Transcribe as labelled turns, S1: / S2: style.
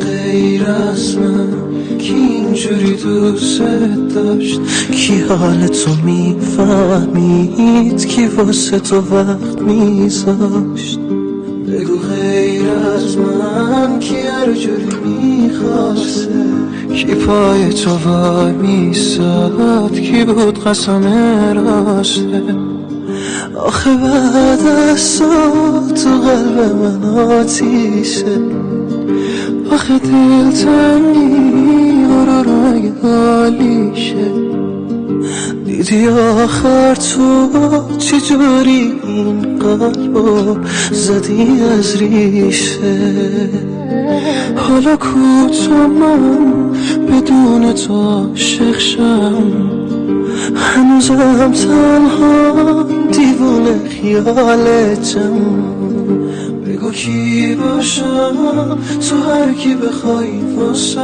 S1: غیر از من کی اینجوری دوست داشت؟ کی حال تو میفهمید؟ کی واسه تو وقت میذاشت؟ بگو غیر از من کی هر جوری میخواسته؟ کی پای تو وای میستاد؟ کی بود قسم راسته؟ آخه بعد از تو قلب من آتیشه، آخه دلتنگی رو اگه حالیشه. دیدی آخر تو چجوری این قلبو زدی از ریشه؟ حالا کوتا من بدون تو عاشق شم، هنوزم تنها دیوونه خیالتم. بگو کی باشم تو هر کی بخوای واسه